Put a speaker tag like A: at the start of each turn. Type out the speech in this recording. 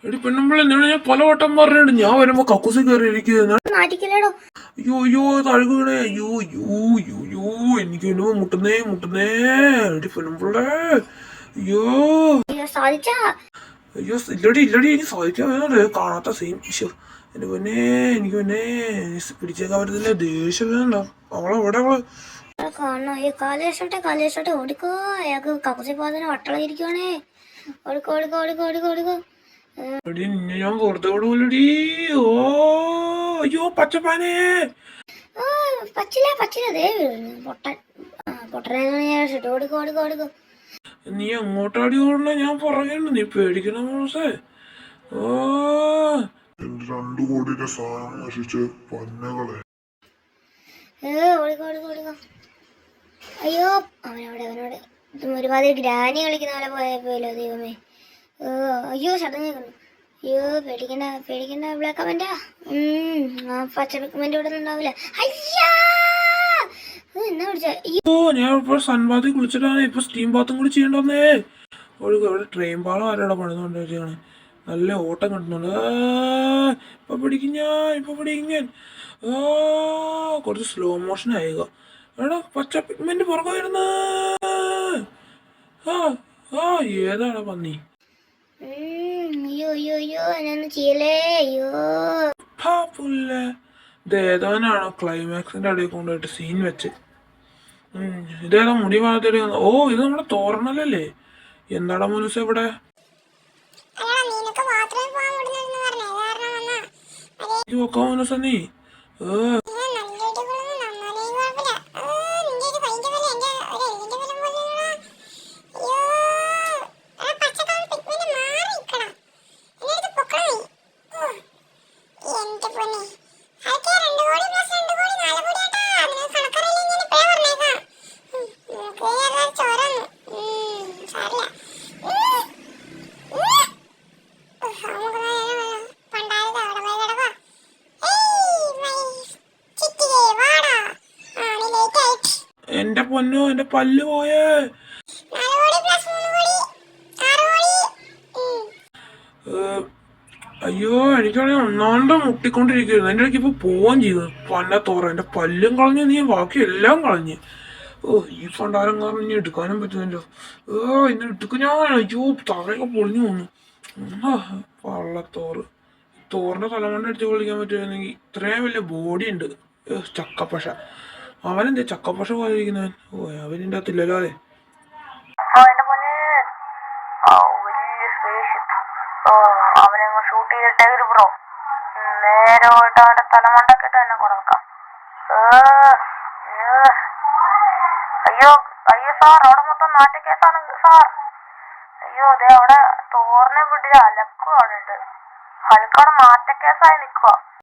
A: എടി പെണ്ണുമ്പിള്ള നിങ്ങൾ ഞാൻ പലവട്ടം പറഞ്ഞിട്ടുണ്ട് ഞാൻ വരുമ്പോ കക്കൂസി കയറി ഇരിക്കുന്നത്. അയ്യോ അയ്യോ തഴുകു വീണേ. അയ്യോ അയ്യോ അയ്യോ അയ്യോ എനിക്ക് വേണ്ടി മുട്ടുന്നേ മുട്ടുന്നേ. എടി പെണ്ണുമ്പിള്ളേ അയ്യോ അയ്യോ ഇല്ലടി ഇല്ലടി എനിക്ക് സാധിക്കാൻ വേണല്ലേ കാണാത്ത സീൻ. എന്റെ പൊന്നെ എനിക്ക് പിന്നെ പിടിച്ചേക്കാൻ പറ്റത്തില്ല. ദേഷ്യം വേണ്ട. അവളെവിടെ അവള്
B: കാണണോ? ഈ കാലേശോട്ടെ ഓടിക്കോ. അയാൾക്ക് കക്കൂസി പോകാൻ വട്ടളയിരിക്കുവാണേ. ഓടിക്കോ ഓടിക്കോ ഓടിക്കോ ഓടിക്കോ ഓടിക്കോ.
A: എടി നിന്നെ ഞാൻ വെറുതെ വിടൂലടി. ഓ അയ്യോ പച്ചപ്പാനേ.
B: പച്ചില്ല ദേ പൊട്ടനാണ് ഞാൻ. ഓടിക്കോ ഓടിക്കോ ഓടിക്കോ.
A: നീ എങ്ങോട്ടാടി ഓടണ? ഞാൻ പുറകെയുണ്ട്. നീ പേടിക്കണ മോസേ. ഓ
C: 2 കോടിയുടെ സാധനം നശിച്ച് പന്നകളെ.
B: ഓടിക്കോ ഓടിക്കോ ഓടിക്കോ. അയ്യോ അവനോട് ഒരുമാതിരി ഗ്രാനി കളിക്കുന്ന പോലെ പോയപ്പോയല്ലോ ദൈവമേ. അയ്യോ ശബ്ദം കേൾക്കുന്നു. അയ്യോ പേടിക്കണ്ട ബ്ലാക്ക് കമന്റാ. പച്ച കമന്റ് ഇവിടെ ഉണ്ടാവില്ല. അയ്യാ എന്നാ പിടിച്ച.
A: ഓ ഞാൻ ഇപ്പൊ സൺബാത്തിൽ കുളിച്ചിട്ടാണ് ഇപ്പൊ സ്റ്റീം ബാത്തും കൂടി ചെയ്യണ്ടേ. ഇവിടെ ട്രെയിൻ പാളം ആരോടെ പണിതുകൊണ്ടിരിക്കുകയാണ്. നല്ല ഓട്ടം കിട്ടുന്നുണ്ട്. ഇപ്പൊ പിടിക്കും ഞാൻ. കുറച്ച് സ്ലോ മോഷൻ ആയിക. എടാ പച്ച പിഗ്മെന്റ് പുറകെ വരുന്ന. ഏതാണ് പന്നി?
B: അയ്യോ എന്നൊന്നും ചെയ്യലേ. അയ്യോ
A: ഇതേതാനാണോ ക്ലൈമാക്സിന്റെ അടിയിൽ കൊണ്ടുപോയിട്ട് സീൻ വെച്ച്. ഇതേതാ മുടി ഭാഗത്തേക്ക്. ഓ ഇത് നമ്മുടെ തോരണല്ലേ. എന്താടാ മോനുസ ഇവിടെ? മോനുസ നീ എന്റെ പൊന്നോ എന്റെ പല്ല് പോയേ. അയ്യോ എനിക്കാണെങ്കിൽ ഒന്നാണ്ട് മുട്ടിക്കൊണ്ടിരിക്കുന്നു. എൻ്റെ ഇടയ്ക്ക് ഇപ്പൊ പോവാൻ ചെയ്തു. പന്ന തോറ എന്റെ പല്ലും കളഞ്ഞ് നീ ബാക്കി എല്ലാം കളഞ്ഞ്. ഈ പണ്ടാരം കാരണം ഇനി എടുക്കാനും പറ്റുമല്ലോ. ഇന്ന് എടുക്കും ഞാൻ. അയ്യോ തറയൊക്കെ പൊളിഞ്ഞു പോന്നു. വള്ളത്തോറ് തോറിന്റെ തലമണ്ട അടിച്ച് പൊളിക്കാൻ പറ്റുമായിരുന്നെങ്കിൽ. ഇത്രയും വലിയ ബോഡി ഉണ്ട്. ചക്കപ്പശ. അവനെന്താ ചക്കപ്പശ പോലെ ഇരിക്കുന്നവൻ? അവനിന്റെ അകത്തില്ലല്ലോ അല്ലേ.
D: അവനങ്ങ് ഷൂട്ട് ചെയ്തിട്ടേ ബ്രോ. നേരെ പോയിട്ട് അവന്റെ തലമണ്ടൊക്കെ തന്നെ കൊടുക്കാം. അയ്യോ സാർ അവിടെ മൊത്തം നാട്ടുകേസാണ് സാർ. അയ്യോ അതെ അവിടെ തോറിനെ വിടില്ല. അലക്കും അവിടെ ഉണ്ട്. ഹൽക്കവിടെ നാറ്റക്കേസായി നിൽക്കുക.